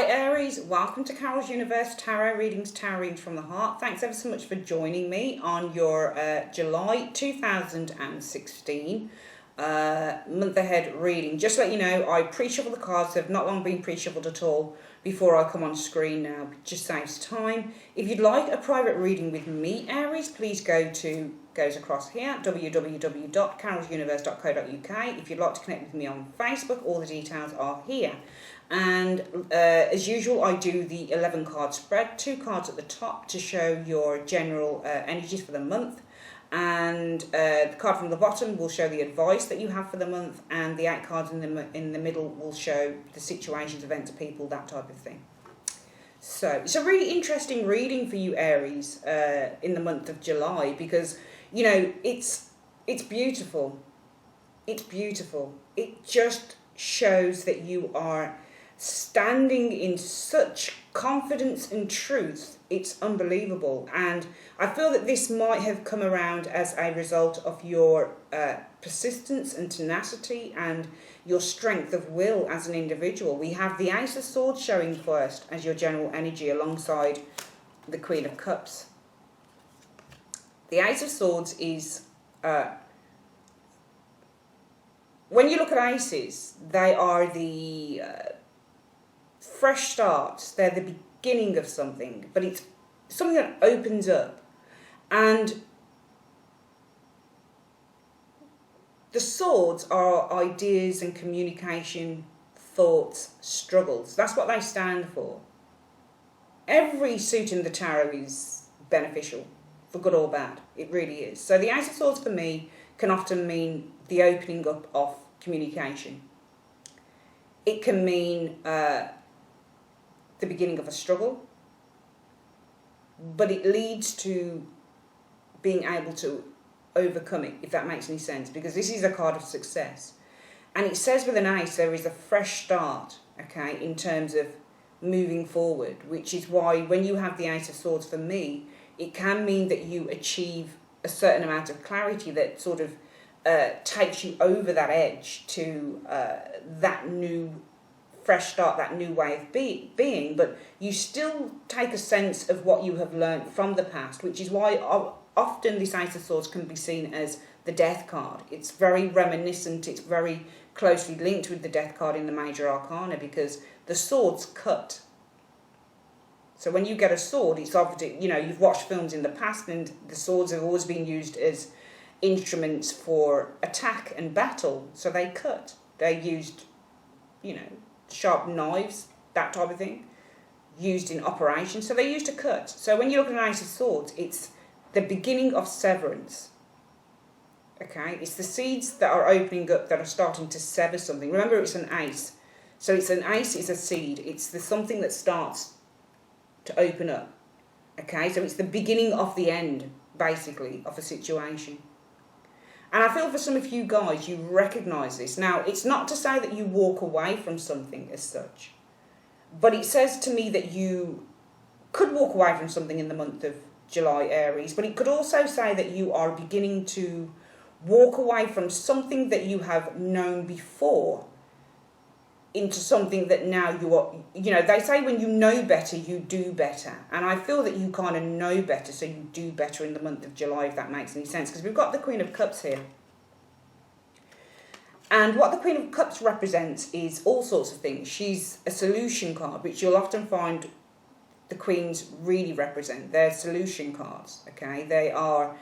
Hi Aries, welcome to Carol's Universe Tarot Readings, Tarot Readings from the Heart. Thanks ever so much for joining me on your July 2016 month ahead reading. Just to let you know, I pre-shuffle the cards. They've not long been pre-shuffled at all before I come on screen now. It just saves time. If you'd like a private reading with me, Aries, please goes across here, www.carolsuniverse.co.uk. If you'd like to connect with me on Facebook, all the details are here. And as usual, I do the 11 card spread, 2 cards at the top to show your general energies for the month, and the card from the bottom will show the advice that you have for the month, and the 8 cards in the middle will show the situations, events, people, that type of thing. So it's a really interesting reading for you, Aries, in the month of July, because you know it's beautiful. It's beautiful. It just shows that you are standing in such confidence and truth. It's unbelievable, and I feel that this might have come around as a result of your persistence and tenacity and your strength of will as an individual. We have the Ace of Swords showing first as your general energy alongside the Queen of Cups. The Ace of Swords is when you look at aces, they are the fresh starts. They're the beginning of something, but it's something that opens up. And the swords are ideas and communication, thoughts, struggles. That's what they stand for. Every suit in the tarot is beneficial, for good or bad. It really is. So the Ace of Swords for me can often mean the opening up of communication. It can mean the beginning of a struggle, but it leads to being able to overcome it, if that makes any sense, because this is a card of success. And it says with an ace there is a fresh start, okay, in terms of moving forward, which is why when you have the Ace of Swords, for me, it can mean that you achieve a certain amount of clarity that sort of takes you over that edge to that new fresh start, that new way of being, but you still take a sense of what you have learned from the past, which is why often this Ace of Swords can be seen as the Death card. It's very reminiscent, it's very closely linked with the Death card in the Major Arcana, because the swords cut. So when you get a sword, it's obviously, you know, you've watched films in the past and the swords have always been used as instruments for attack and battle, so they cut. They used, you know, sharp knives, that type of thing, used in operations, so they used to cut. So when you look at an Ace of Swords, it's the beginning of severance. Okay, it's the seeds that are opening up, that are starting to sever something. Remember, it's an ace, so it's an ace is a seed. It's the something that starts to open up. Okay, so it's the beginning of the end, basically, of a situation. And I feel for some of you guys, you recognise this. Now, it's not to say that you walk away from something as such, but it says to me that you could walk away from something in the month of July, Aries, but it could also say that you are beginning to walk away from something that you have known before into something that now you are, you know, they say when you know better, you do better. And I feel that you kind of know better, so you do better in the month of July, if that makes any sense. Because we've got the Queen of Cups here. And what the Queen of Cups represents is all sorts of things. She's a solution card, which you'll often find the Queens really represent. They're solution cards, okay? They are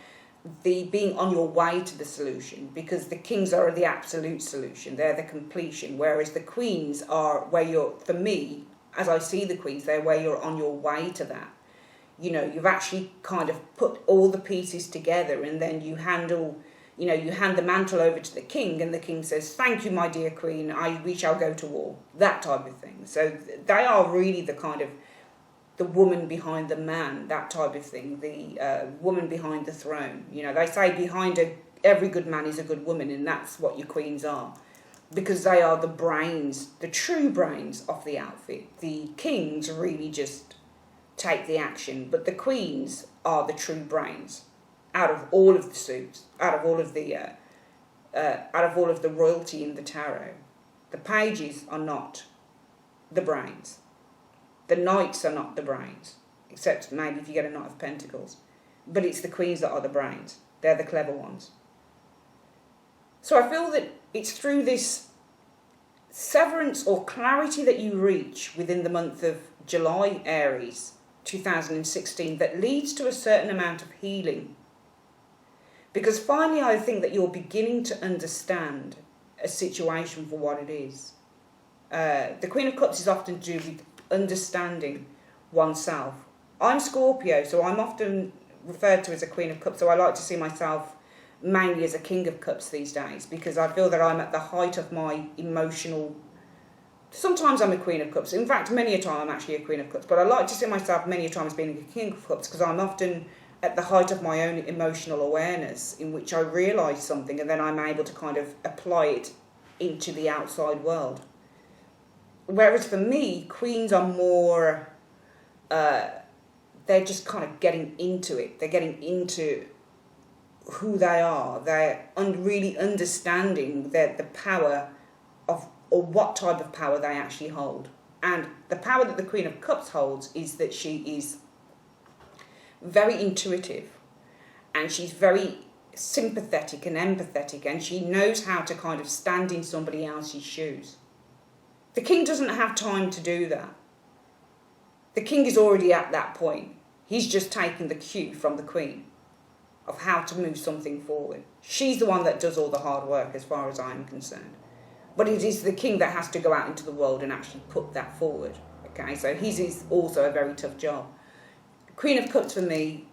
the being on your way to the solution, because the Kings are the absolute solution. They're the completion, whereas the Queens are where you're, for me, as I see the Queens, they're where you're on your way to that. You know, you've actually kind of put all the pieces together, and then you handle, you know, you hand the mantle over to the King, and the King says, "Thank you, my dear Queen, we shall go to war." That type of thing. So they are really the kind of the woman behind the man, that type of thing, the woman behind the throne. You know, they say behind every good man is a good woman, and that's what your Queens are, because they are the brains, the true brains of the outfit. The Kings really just take the action, but the Queens are the true brains out of all of the suits, out of all of the royalty in the tarot. The pages are not the brains. The knights are not the brains, except maybe if you get a Knight of Pentacles. But it's the queens that are the brains. They're the clever ones. So I feel that it's through this severance or clarity that you reach within the month of July, Aries, 2016, that leads to a certain amount of healing. Because finally I think that you're beginning to understand a situation for what it is. The Queen of Cups is often to do with understanding oneself. I'm Scorpio, so I'm often referred to as a Queen of Cups, so I like to see myself mainly as a King of Cups these days, because I feel that I'm at the height of my emotional... Sometimes I'm a Queen of Cups. In fact, many a time I'm actually a Queen of Cups, but I like to see myself many a time as being a King of Cups, because I'm often at the height of my own emotional awareness, in which I realise something and then I'm able to kind of apply it into the outside world. Whereas for me, queens are more... they're just kind of getting into it. They're getting into who they are. They're really understanding the power of, or what type of power they actually hold. And the power that the Queen of Cups holds is that she is very intuitive, and she's very sympathetic and empathetic, and she knows how to kind of stand in somebody else's shoes. The king doesn't have time to do that. The king is already at that point. He's just taking the cue from the queen of how to move something forward. She's the one that does all the hard work as far as I'm concerned. But it is the king that has to go out into the world and actually put that forward. Okay, so his is also a very tough job. Queen of Cups for me,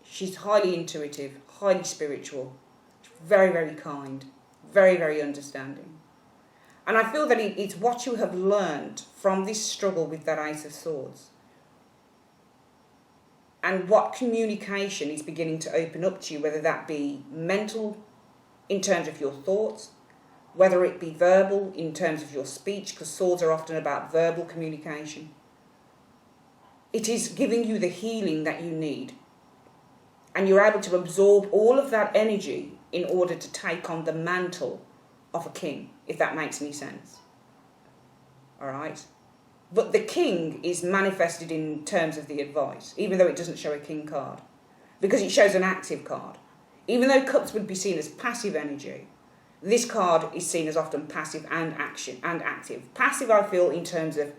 she's highly intuitive, highly spiritual, very, very kind, very, very understanding. And I feel that it's what you have learned from this struggle with that Ace of Swords, and what communication is beginning to open up to you, whether that be mental in terms of your thoughts, whether it be verbal in terms of your speech, because swords are often about verbal communication. It is giving you the healing that you need, and you're able to absorb all of that energy in order to take on the mantle of a king, if that makes any sense. All right? But the king is manifested in terms of the advice, even though it doesn't show a king card, because it shows an active card. Even though cups would be seen as passive energy, this card is seen as often passive and active. Passive, I feel, in terms of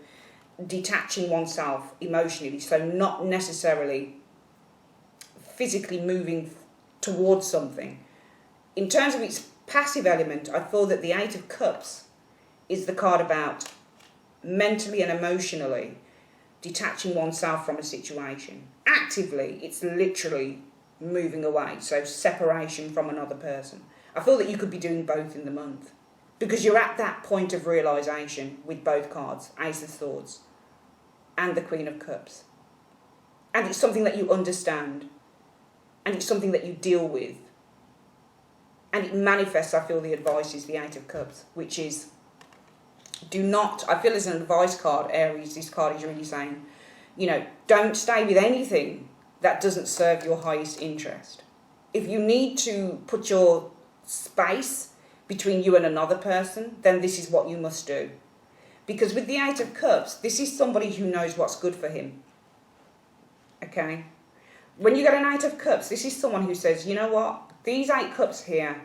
detaching oneself emotionally, so not necessarily physically moving towards something. In terms of its passive element, I feel that the Eight of Cups is the card about mentally and emotionally detaching oneself from a situation. Actively, it's literally moving away, so separation from another person. I feel that you could be doing both in the month, because you're at that point of realisation with both cards, Ace of Swords and the Queen of Cups. And it's something that you understand, and it's something that you deal with. And it manifests, I feel the advice is the Eight of Cups, which is, do not, I feel as an advice card, Aries, this card is really saying, don't stay with anything that doesn't serve your highest interest. If you need to put your space between you and another person, then this is what you must do. Because with the Eight of Cups, this is somebody who knows what's good for him. Okay? When you get an Eight of Cups, this is someone who says, you know what? These 8 cups here,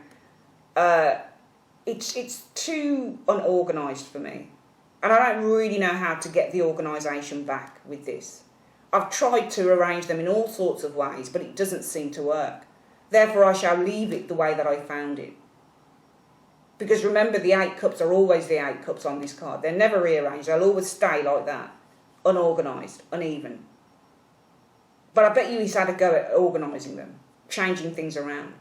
it's too unorganised for me. And I don't really know how to get the organisation back with this. I've tried to arrange them in all sorts of ways, but it doesn't seem to work. Therefore, I shall leave it the way that I found it. Because remember, the 8 cups are always the 8 cups on this card. They're never rearranged. They'll always stay like that. Unorganised, uneven. But I bet you he's had a go at organising them, changing things around,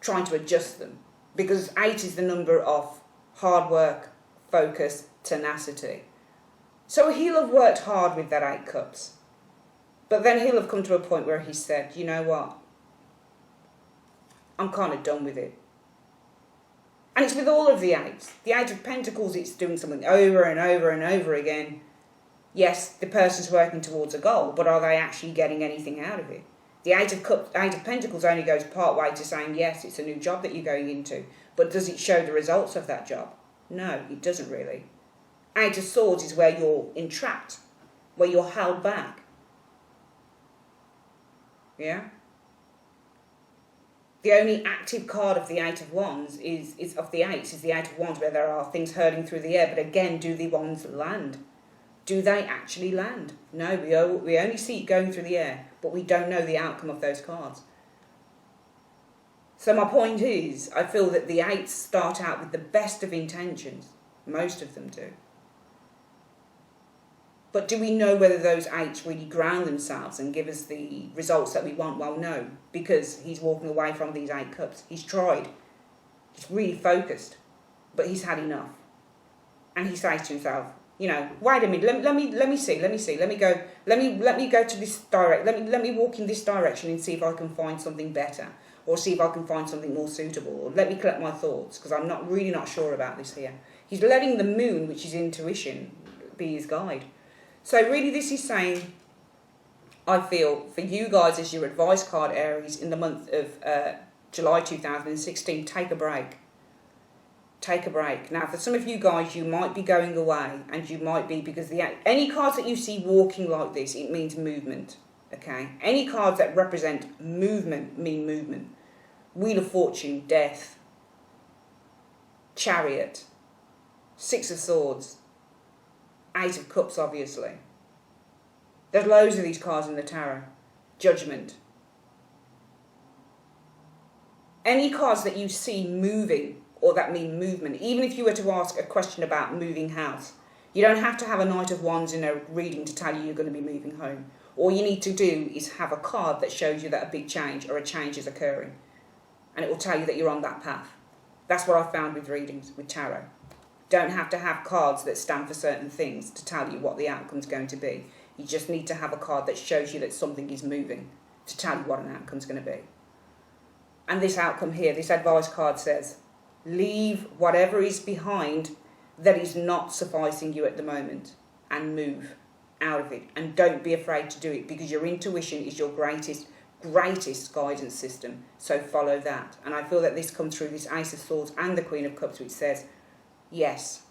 trying to adjust them. Because 8 is the number of hard work, focus, tenacity. So he'll have worked hard with that 8 cups. But then he'll have come to a point where he said, you know what? I'm kind of done with it. And it's with all of the 8s. The 8 of Pentacles, it's doing something over and over and over again. Yes, the person's working towards a goal, but are they actually getting anything out of it? The Eight of Pentacles only goes part way to saying, yes, it's a new job that you're going into. But does it show the results of that job? No, it doesn't really. Eight of Swords is where you're entrapped, where you're held back. Yeah? The only active card of the Eight of Wands is of the Eights is the Eight of Wands, where there are things hurling through the air. But again, do the wands land? Do they actually land? No, we only see it going through the air, but we don't know the outcome of those cards. So my point is, I feel that the Eights start out with the best of intentions. Most of them do. But do we know whether those Eights really ground themselves and give us the results that we want? Well, no, because he's walking away from these 8 cups. He's tried. He's really focused, but he's had enough. And he says to himself, you know, wait a minute, let me see, let me go to this let me walk in this direction and see if I can find something better, or see if I can find something more suitable, or let me collect my thoughts, because I'm really not sure about this here. He's letting the moon, which is intuition, be his guide. So really this is saying, I feel, for you guys as your advice card, Aries, in the month of July 2016, take a break. Take a break. Now, for some of you guys, you might be going away, and you might be, because any cards that you see walking like this, it means movement, okay? Any cards that represent movement mean movement. Wheel of Fortune, death, Chariot, Six of Swords, Eight of Cups, obviously. There's loads of these cards in the tarot. Judgment. Any cards that you see moving, or that mean movement, even if you were to ask a question about moving house, you don't have to have a Knight of Wands in a reading to tell you you're going to be moving home. All you need to do is have a card that shows you that a big change or a change is occurring, and it will tell you that you're on that path. That's what I found with readings, with tarot. Don't have to have cards that stand for certain things to tell you what the outcome's going to be. You just need to have a card that shows you that something is moving to tell you what an outcome's going to be. And this outcome here, this advice card says, leave whatever is behind that is not sufficing you at the moment and move out of it. And don't be afraid to do it, because your intuition is your greatest guidance system. So follow that. And I feel that this comes through this Ace of Swords and the Queen of Cups, which says, yes,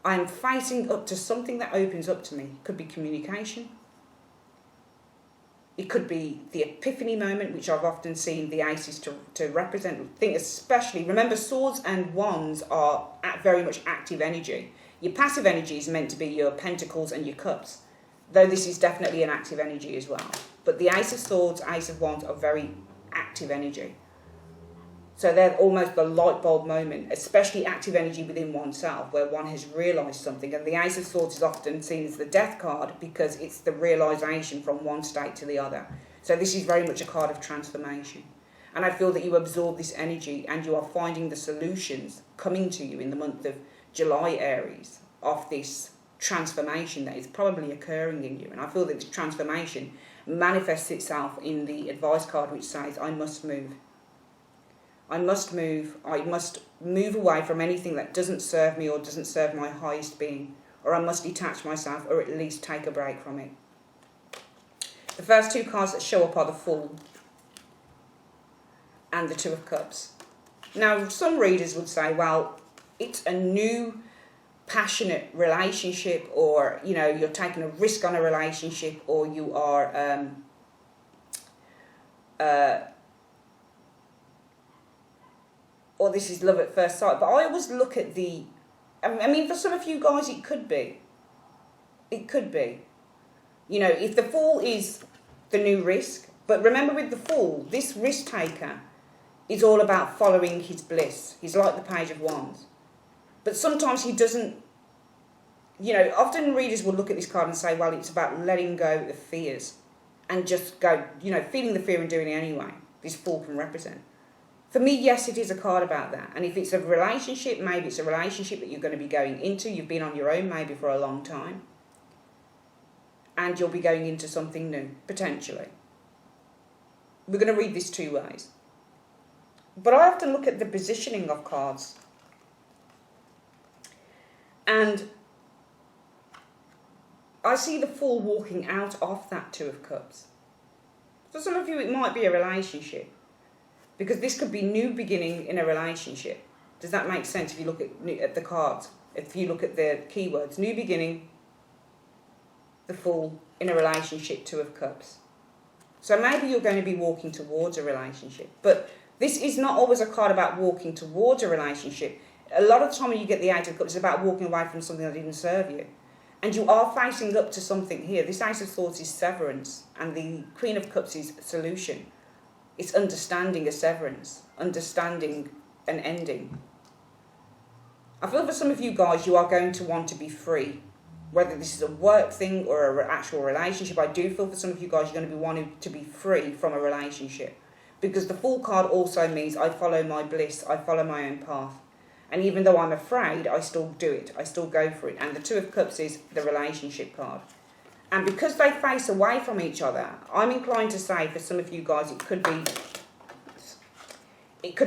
I'm facing up to something that opens up to me. It could be communication. It could be the epiphany moment, which I've often seen the aces to represent. I think especially, remember, swords and wands are very much active energy. Your passive energy is meant to be your pentacles and your cups, though this is definitely an active energy as well. But the Ace of Swords, Ace of Wands are very active energy. So they're almost the light bulb moment, especially active energy within oneself, where one has realised something. And the Ace of Swords is often seen as the death card, because it's the realisation from one state to the other. So this is very much a card of transformation. And I feel that you absorb this energy and you are finding the solutions coming to you in the month of July, Aries, of this transformation that is probably occurring in you. And I feel that this transformation manifests itself in the advice card, which says, I must move. I must move away from anything that doesn't serve me or doesn't serve my highest being, or I must detach myself, or at least take a break from it. The first 2 cards that show up are the Fool and the Two of Cups. Now, some readers would say, well, it's a new passionate relationship, or, you know, you're taking a risk on a relationship, or you are or this is love at first sight. But I always look at I mean, for some of you guys, it could be. It could be. You know, if the Fool is the new risk, but remember with the Fool, this risk taker is all about following his bliss. He's like the Page of Wands. But sometimes he doesn't, you know, often readers will look at this card and say, well, it's about letting go of fears and just go, you know, feeling the fear and doing it anyway. This Fool can represent. For me, yes, it is a card about that. And if it's a relationship, maybe it's a relationship that you're going to be going into. You've been on your own maybe for a long time. And you'll be going into something new, potentially. We're going to read this 2 ways. But I often look at the positioning of cards. And I see the Fool walking out of that Two of Cups. For some of you, it might be a relationship, because this could be new beginning in a relationship. Does that make sense if you look at the cards? If you look at the keywords, new beginning, the Fool, in a relationship, Two of Cups. So maybe you're going to be walking towards a relationship. But this is not always a card about walking towards a relationship. A lot of the time when you get the Eight of Cups, it's about walking away from something that didn't serve you. And you are facing up to something here. This Ace of Swords is severance, and the Queen of Cups is solution. It's understanding a severance, understanding an ending. I feel for some of you guys, you are going to want to be free. Whether this is a work thing or an actual relationship, I do feel for some of you guys, you're going to be wanting to be free from a relationship. Because the Fool card also means I follow my bliss, I follow my own path. And even though I'm afraid, I still do it. I still go for it. And the Two of Cups is the relationship card. And because they face away from each other, I'm inclined to say for some of you guys, it could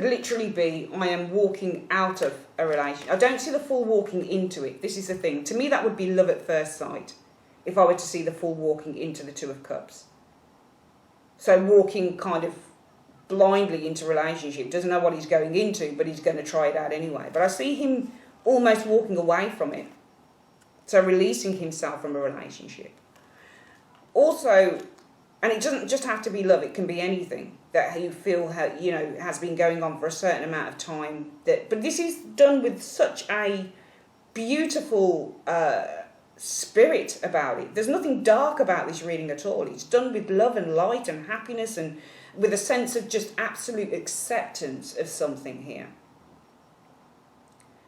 literally be, I am walking out of a relationship. I don't see the Fool walking into it. This is the thing. To me, that would be love at first sight, if I were to see the Fool walking into the Two of Cups. So walking kind of blindly into relationship, doesn't know what he's going into, but he's going to try it out anyway. But I see him almost walking away from it, so releasing himself from a relationship. Also, and it doesn't just have to be love, it can be anything that you feel has been going on for a certain amount of time. But this is done with such a beautiful spirit about it. There's nothing dark about this reading at all. It's done with love and light and happiness, and with a sense of just absolute acceptance of something here.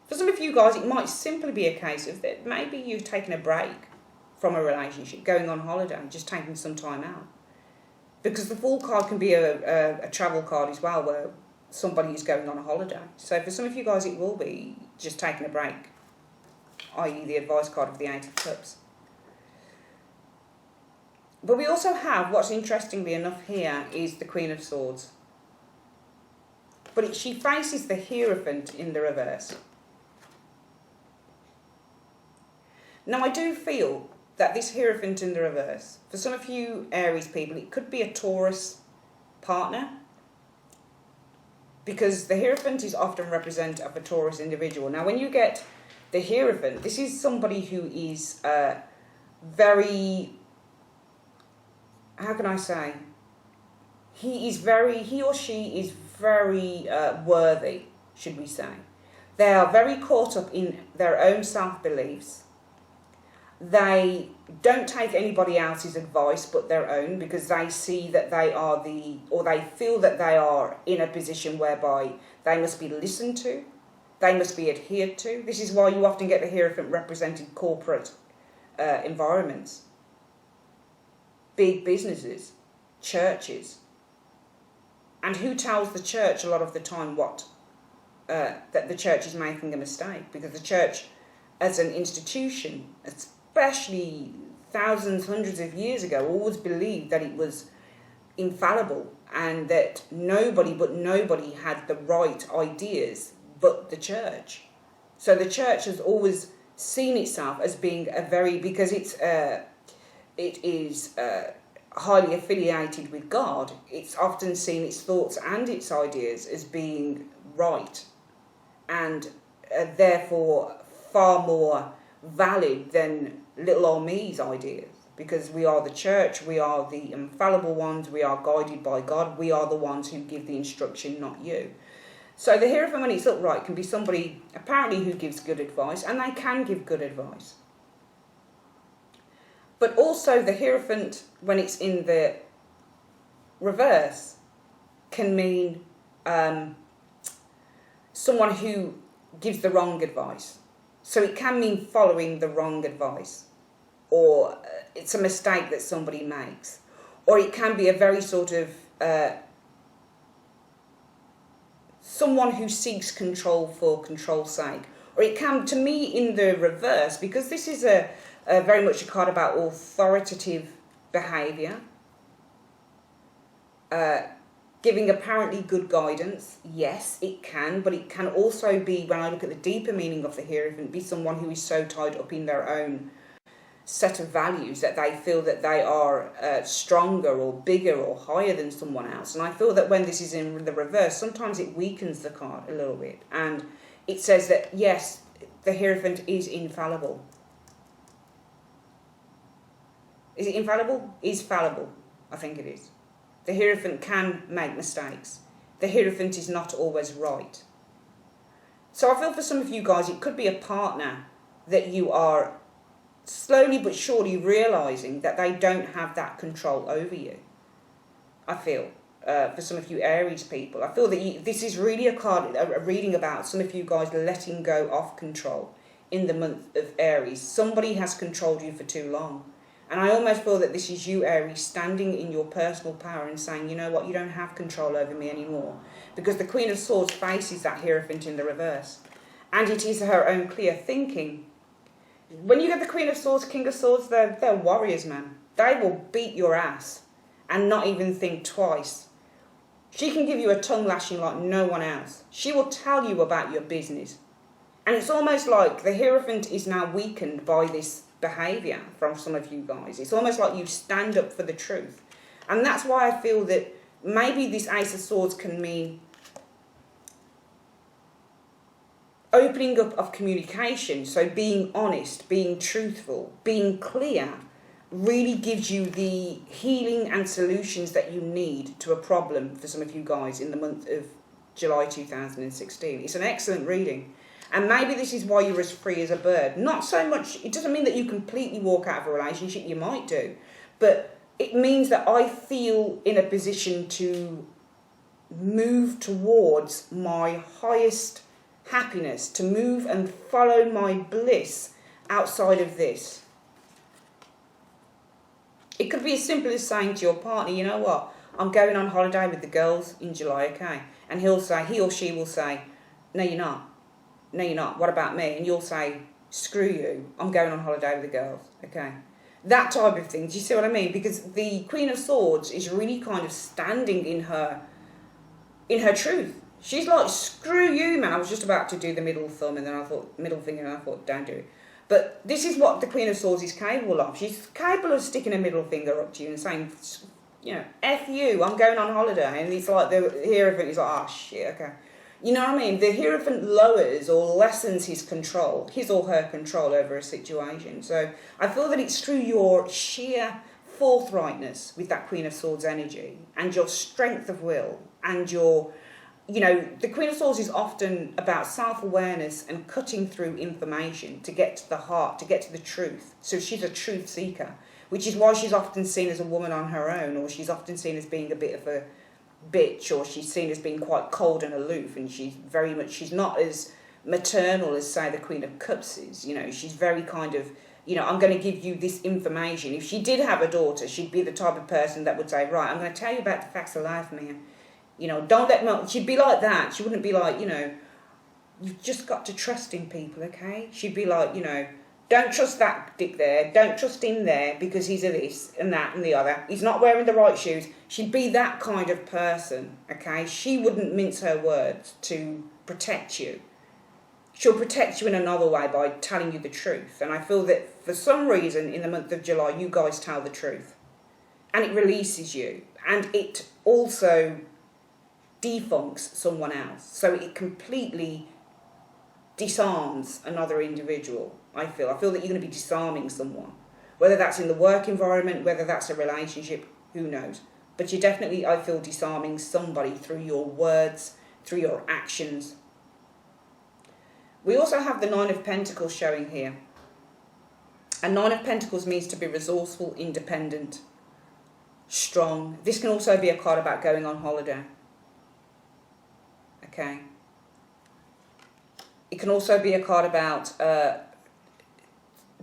For some of you guys, it might simply be a case of that maybe you've taken a break from a relationship, going on holiday, just taking some time out. Because the Fool card can be a travel card as well, where somebody is going on a holiday. So for some of you guys, it will be just taking a break, i.e. the advice card of the Eight of Cups. But we also have, what's interestingly enough here, is the Queen of Swords. But she faces the Hierophant in the reverse. Now, I do feel that this Hierophant in the reverse, for some of you Aries people, it could be a Taurus partner. Because the Hierophant is often representative of a Taurus individual. Now, when you get the Hierophant, this is somebody who is very... how can I say? He or she is very worthy, should we say. They are very caught up in their own self-beliefs. They don't take anybody else's advice but their own, because they see that they are they feel that they are in a position whereby they must be listened to, they must be adhered to. This is why you often get the Hierophant represented corporate environments. Big businesses, churches. And who tells the church a lot of the time that the church is making a mistake? Because the church as an institution, especially thousands, hundreds of years ago, always believed that it was infallible and that nobody had the right ideas but the church. So the church has always seen itself as being because it is highly affiliated with God, it's often seen its thoughts and its ideas as being right, and therefore far more valid than little old me's ideas, because we are the church, we are the infallible ones, we are guided by God, we are the ones who give the instruction, not you. So the Hierophant, when it's upright, can be somebody apparently who gives good advice, and they can give good advice. But also the Hierophant, when it's in the reverse, can mean someone who gives the wrong advice. So it can mean following the wrong advice, or it's a mistake that somebody makes. Or it can be a very sort of someone who seeks control for control's sake. Or it can, to me, in the reverse, because this is very much a card about authoritative behaviour, giving apparently good guidance. Yes, it can, but it can also be, when I look at the deeper meaning of the Hierophant, be someone who is so tied up in their own set of values that they feel that they are stronger or bigger or higher than someone else. And I feel that when this is in the reverse, sometimes it weakens the card a little bit, and it says that yes, the Hierophant is infallible. Is it infallible? Is fallible. I think it is. The Hierophant can make mistakes. The Hierophant is not always right. So I feel for some of you guys, it could be a partner that you are slowly but surely realising that they don't have that control over you. I feel, for some of you Aries people, I feel that this is really a reading about some of you guys letting go of control in the month of Aries. Somebody has controlled you for too long. And I almost feel that this is you, Aries, standing in your personal power and saying, you know what, you don't have control over me anymore. Because the Queen of Swords faces that Hierophant in the reverse. And it is her own clear thinking. When you get the Queen of Swords, King of Swords, they're warriors, man. They will beat your ass and not even think twice. She can give you a tongue lashing like no one else. She will tell you about your business. And it's almost like the Hierophant is now weakened by this behaviour from some of you guys. It's almost like you stand up for the truth. And that's why I feel that maybe this Ace of Swords can mean opening up of communication. So being honest, being truthful, being clear really gives you the healing and solutions that you need to a problem for some of you guys in the month of July 2016. It's an excellent reading. And maybe this is why you're as free as a bird. Not so much, it doesn't mean that you completely walk out of a relationship, you might do. But it means that I feel in a position to move towards my highest happiness, to move and follow my bliss outside of this. It could be as simple as saying to your partner, you know what, I'm going on holiday with the girls in July, okay? And he or she will say, no, you're not. No, you're not. What about me? And you'll say, screw you. I'm going on holiday with the girls, okay? That type of thing. Do you see what I mean? Because the Queen of Swords is really kind of standing in her truth. She's like, screw you, man. I was just about to do the middle thumb and then I thought, middle finger, and I thought, don't do it. But this is what the Queen of Swords is capable of. She's capable of sticking a middle finger up to you and saying, you know, F you, I'm going on holiday. And it's like the Hierophant is like, oh, shit, okay. You know what I mean? The Hierophant lowers or lessens his control, his or her control over a situation. So I feel that it's through your sheer forthrightness with that Queen of Swords energy and your strength of will and your, you know, the Queen of Swords is often about self-awareness and cutting through information to get to the heart, to get to the truth. So she's a truth seeker, which is why she's often seen as a woman on her own, or she's often seen as being a bit of a bitch, or she's seen as being quite cold and aloof, and she's not as maternal as, say, the Queen of Cups is. You know, she's very kind of, you know, I'm going to give you this information. If she did have a daughter, she'd be the type of person that would say, right, I'm going to tell you about the facts of life, man. You know, don't let me... She'd be like that. She wouldn't be like, you know, you've just got to trust in people, okay? She'd be like, you know, don't trust that dick there. Don't trust him there because he's a this and that and the other. He's not wearing the right shoes. She'd be that kind of person, okay? She wouldn't mince her words to protect you. She'll protect you in another way by telling you the truth. And I feel that for some reason in the month of July, you guys tell the truth. And it releases you. And it also defunks someone else. So it completely disarms another individual, I feel. I feel that you're going to be disarming someone. Whether that's in the work environment, whether that's a relationship, who knows. But you're definitely, I feel, disarming somebody through your words, through your actions. We also have the Nine of Pentacles showing here. And Nine of Pentacles means to be resourceful, independent, strong. This can also be a card about going on holiday. Okay. It can also be a card about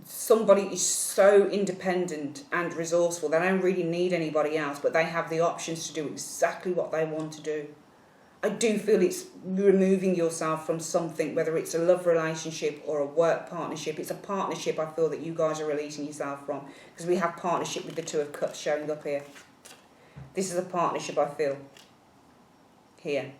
somebody is so independent and resourceful, they don't really need anybody else, but they have the options to do exactly what they want to do. I do feel it's removing yourself from something, whether it's a love relationship or a work partnership. It's a partnership I feel that you guys are releasing yourself from, because we have partnership with the Two of Cups showing up here. This is a partnership I feel here.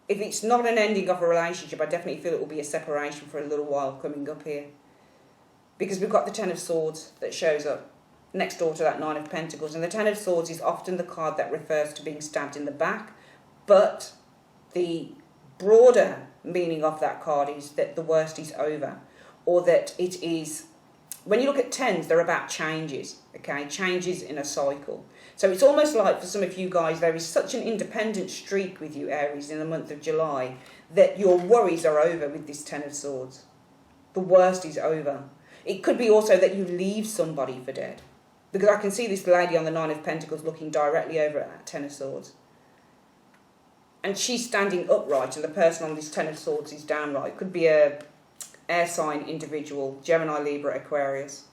If it's not an ending of a relationship, I definitely feel it will be a separation for a little while coming up here. Because we've got the Ten of Swords that shows up next door to that Nine of Pentacles. And the Ten of Swords is often the card that refers to being stabbed in the back. But the broader meaning of that card is that the worst is over, or that it is, when you look at tens, they're about changes, okay? Changes in a cycle. So it's almost like for some of you guys, there is such an independent streak with you, Aries, in the month of July, that your worries are over with this Ten of Swords. The worst is over. It could be also that you leave somebody for dead, because I can see this lady on the Nine of Pentacles looking directly over at that Ten of Swords. And she's standing upright, and the person on this Ten of Swords is downright. Could be a air sign individual, Gemini, Libra, Aquarius.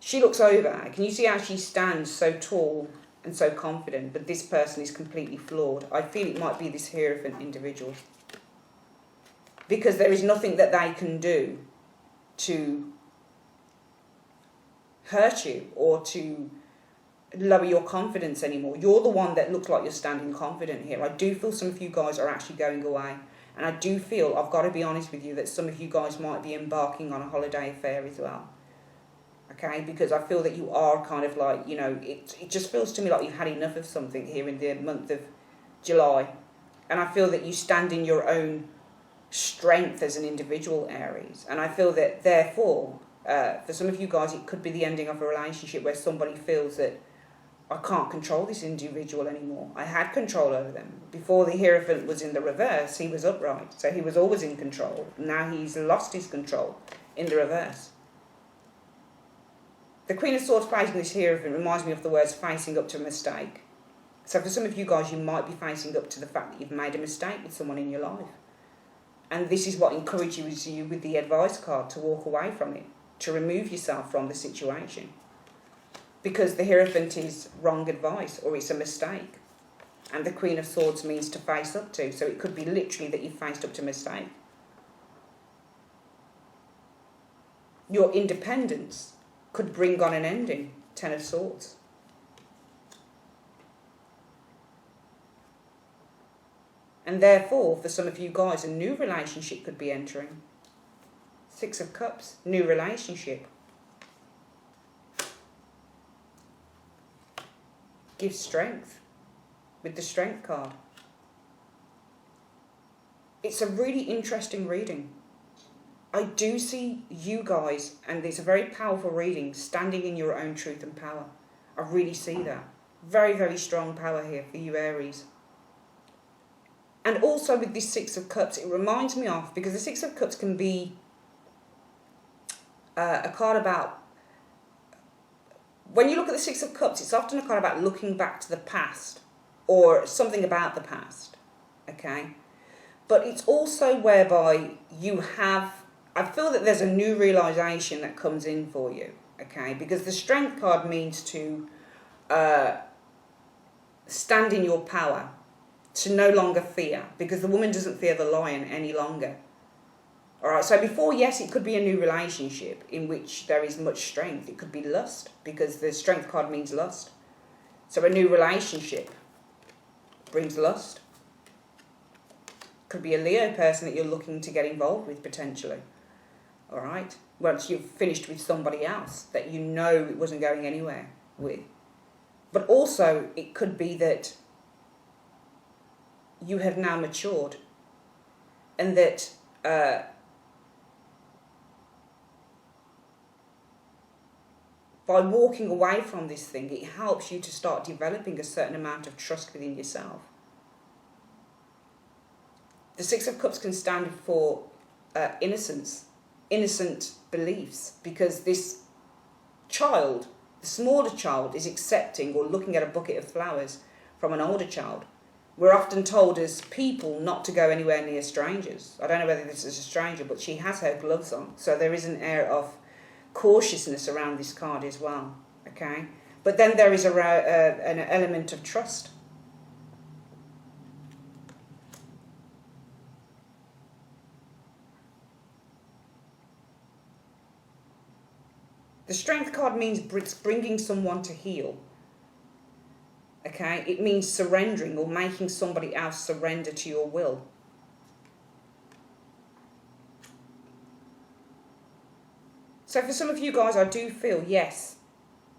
She looks over. Can you see how she stands so tall and so confident, but this person is completely flawed? I feel it might be this Hierophant individual, because there is nothing that they can do to hurt you or to lower your confidence anymore. You're the one that looks like you're standing confident here. I do feel some of you guys are actually going away. And I do feel, I've got to be honest with you, that some of you guys might be embarking on a holiday affair as well. Okay? Because I feel that you are kind of like, you know, it just feels to me like you've had enough of something here in the month of July. And I feel that you stand in your own strength as an individual, Aries. And I feel that, therefore, for some of you guys, it could be the ending of a relationship where somebody feels that I can't control this individual anymore. I had control over them. Before the Hierophant was in the reverse, he was upright. So he was always in control. Now he's lost his control in the reverse. The Queen of Swords facing this Hierophant reminds me of the words facing up to a mistake. So for some of you guys, you might be facing up to the fact that you've made a mistake with someone in your life. And this is what encourages you with the advice card to walk away from it, to remove yourself from the situation. Because the Hierophant is wrong advice, or it's a mistake. And the Queen of Swords means to face up to. So it could be literally that you faced up to a mistake. Your independence could bring on an ending. Ten of Swords. And therefore, for some of you guys, a new relationship could be entering. Six of Cups, new relationship. Gives strength with the Strength card. It's a really interesting reading. I do see you guys, and it's a very powerful reading, standing in your own truth and power. I really see that. Very, very strong power here for you, Aries. And also with this Six of Cups, it reminds me of, because the Six of Cups can be a card about, when you look at the Six of Cups, it's often a card about looking back to the past or something about the past, okay? But it's also whereby you have, I feel that there's a new realisation that comes in for you, okay? Because the Strength card means to stand in your power, to no longer fear, because the woman doesn't fear the lion any longer. All right, so before, yes, it could be a new relationship in which there is much strength. It could be lust, because the Strength card means lust. So a new relationship brings lust. Could be a Leo person that you're looking to get involved with, potentially. All right, once you've finished with somebody else that you know it wasn't going anywhere with. But also, it could be that you have now matured, and that by walking away from this thing, it helps you to start developing a certain amount of trust within yourself. The Six of Cups can stand for innocence, innocent beliefs, because this child, the smaller child, is accepting or looking at a bucket of flowers from an older child. We're often told as people not to go anywhere near strangers. I don't know whether this is a stranger, but she has her gloves on. So there is an air of cautiousness around this card as well, okay? But then there is an element of trust. The Strength card means bringing someone to heal. Okay, it means surrendering or making somebody else surrender to your will. So for some of you guys, I do feel, yes,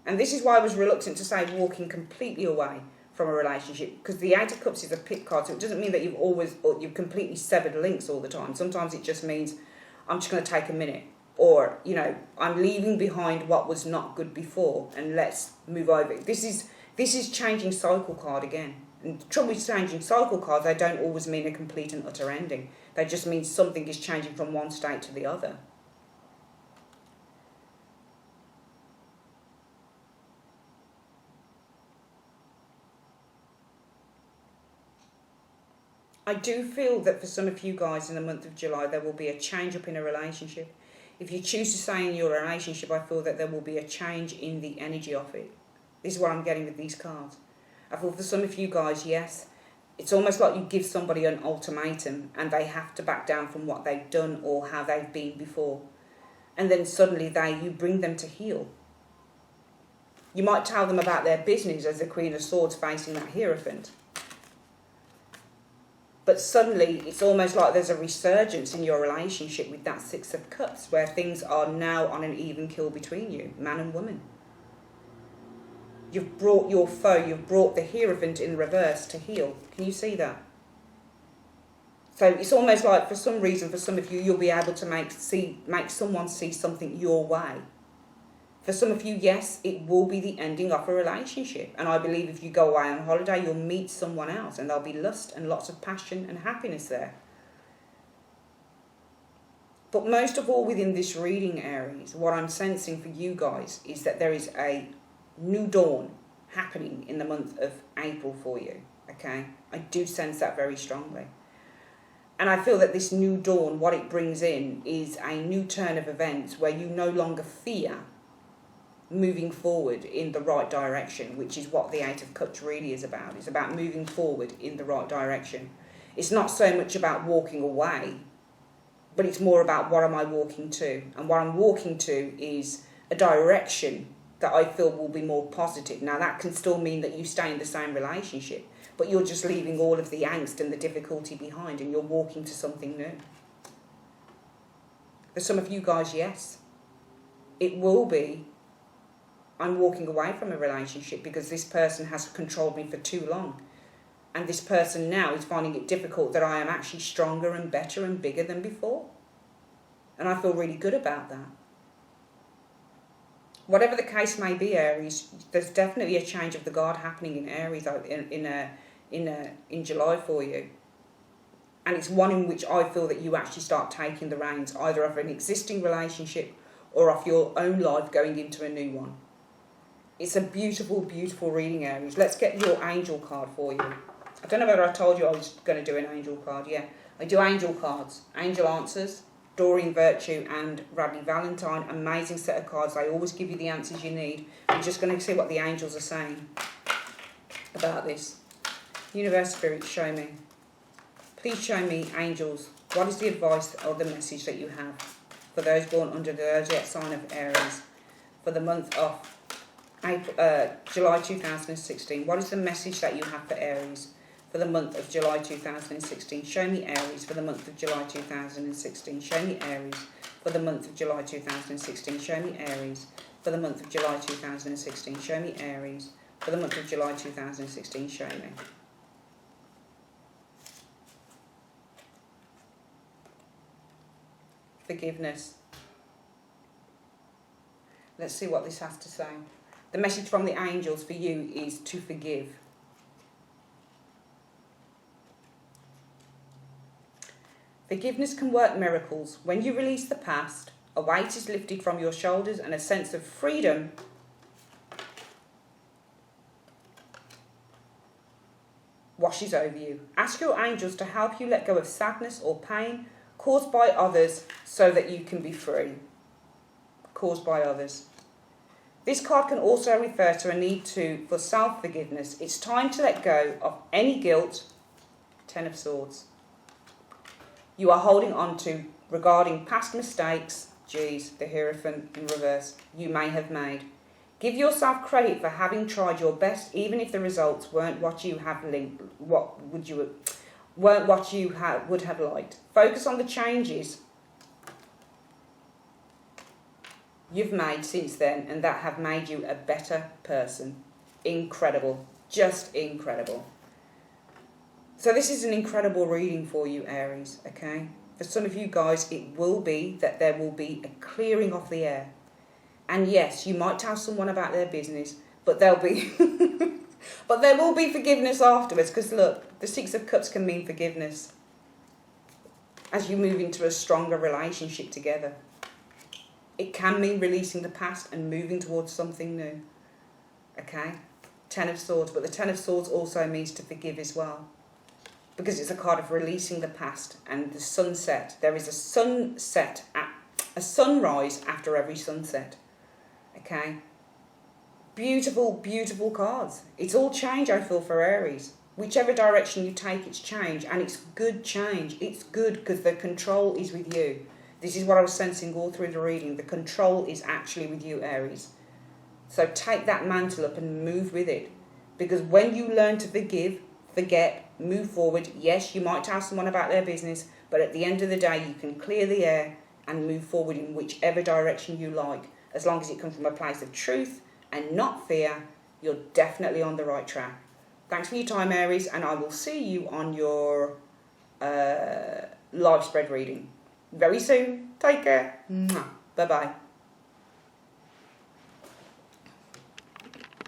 and this is why I was reluctant to say walking completely away from a relationship, because the Eight of Cups is a pit card, so it doesn't mean that you've completely severed links all the time. Sometimes it just means I'm just going to take a minute, or I'm leaving behind what was not good before and let's move over. This is changing cycle card again. And the trouble with changing cycle cards, they don't always mean a complete and utter ending. They just mean something is changing from one state to the other. I do feel that for some of you guys in the month of July, there will be a change up in a relationship. If you choose to stay in your relationship, I feel that there will be a change in the energy of it. This is what I'm getting with these cards. I feel for some of you guys, yes, it's almost like you give somebody an ultimatum and they have to back down from what they've done or how they've been before. And then suddenly you bring them to heel. You might tell them about their business as the Queen of Swords facing that Hierophant. But suddenly it's almost like there's a resurgence in your relationship with that Six of Cups, where things are now on an even keel between you, man and woman. You've brought your foe, you've brought the Hierophant in reverse to heel. Can you see that? So it's almost like for some reason, for some of you, you'll be able to make someone see something your way. For some of you, yes, it will be the ending of a relationship. And I believe if you go away on holiday, you'll meet someone else and there'll be lust and lots of passion and happiness there. But most of all within this reading, Aries, what I'm sensing for you guys is that there is a new dawn happening in the month of April for you, okay? I do sense that very strongly. And I feel that this new dawn, what it brings in is a new turn of events where you no longer fear moving forward in the right direction, which is what the Eight of Cups really is about. It's about moving forward in the right direction. It's not so much about walking away, but it's more about what am I walking to? And what I'm walking to is a direction that I feel will be more positive. Now, that can still mean that you stay in the same relationship, but you're just leaving all of the angst and the difficulty behind and you're walking to something new. For some of you guys, yes, it will be, I'm walking away from a relationship because this person has controlled me for too long. And this person now is finding it difficult that I am actually stronger and better and bigger than before. And I feel really good about that. Whatever the case may be, Aries, there's definitely a change of the guard happening in Aries in July for you. And it's one in which I feel that you actually start taking the reins either of an existing relationship or of your own life going into a new one. It's a beautiful, beautiful reading, Aries. Let's get your angel card for you. I don't know whether I told you I was going to do an angel card. Yeah, I do angel cards. Angel Answers, Doreen Virtue and Radley Valentine. Amazing set of cards. They always give you the answers you need. We're just going to see what the angels are saying about this. Universe, Spirit, show me. Please show me, angels, what is the advice or the message that you have for those born under the zodiac sign of Aries for the month of July 2016. What is the message that you have for Aries for the month of July 2016? Show me Aries for the month of July 2016. Show me Aries for the month of July 2016. Show me Aries for the month of July 2016. Show me Aries for the month of July 2016. Show me. Forgiveness. Let's see what this has to say. The message from the angels for you is to forgive. Forgiveness can work miracles. When you release the past, a weight is lifted from your shoulders and a sense of freedom washes over you. Ask your angels to help you let go of sadness or pain caused by others so that you can be free. Caused by others. This card can also refer to a need for self-forgiveness. It's time to let go of any guilt, Ten of Swords, you are holding on to regarding past mistakes, the Hierophant in reverse, you may have made. Give yourself credit for having tried your best, even if the results weren't what you would have liked. Focus on the changes you've made since then and that have made you a better person. Incredible. Just incredible. So this is an incredible reading for you, Aries, okay? For some of you guys, it will be that there will be a clearing of the air. And yes, you might tell someone about their business, but there'll be but there will be forgiveness afterwards, because look, the Six of Cups can mean forgiveness as you move into a stronger relationship together. It can mean releasing the past and moving towards something new. Okay? Ten of Swords, but the Ten of Swords also means to forgive as well, because it's a card of releasing the past and the sunset. There is a sunset, a sunrise after every sunset. Okay? Beautiful, beautiful cards. It's all change, I feel, for Aries. Whichever direction you take, it's change, and it's good change. It's good because the control is with you. This is what I was sensing all through the reading. The control is actually with you, Aries. So take that mantle up and move with it. Because when you learn to forgive, forget, move forward, yes, you might tell someone about their business, but at the end of the day, you can clear the air and move forward in whichever direction you like. As long as it comes from a place of truth and not fear, you're definitely on the right track. Thanks for your time, Aries, and I will see you on your live spread reading very soon. Take care. Bye-bye.